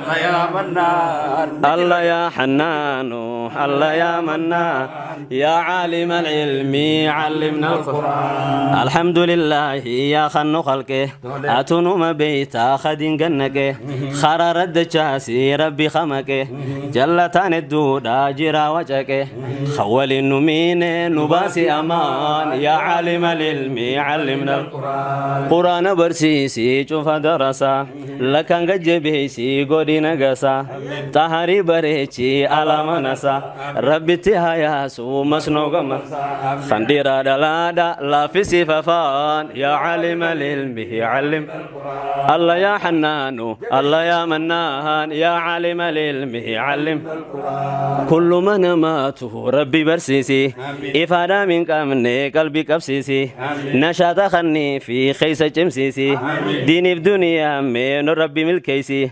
الله يا منان الله يا حنان الله يا منان يا عالم العلم علمنا القرآن الحمد لله يا خن خلقه أتونو ما بيتا خدين جنك خرر الدجاسي ربي خمك جلتان الدودا جرا وجهك خول النمين نباسي أمان يا عالم العلم علمنا القرآن قرآن برسيسي شوف درسا لكن جبهيسي قولي نقصا تهري بريتي على منسا ربي تهيا سو مسنوغ خنديرا دلادا لا في سففان يا عالم العلم علم الله يا حنان الله يا منان يا عالم العلم علم كل من ماته ربي برسيسي إفادة من كامني قلبي كبسيسي نشاط خني في خيس جمسيسي ديني بدنيا من ربي ملكيسي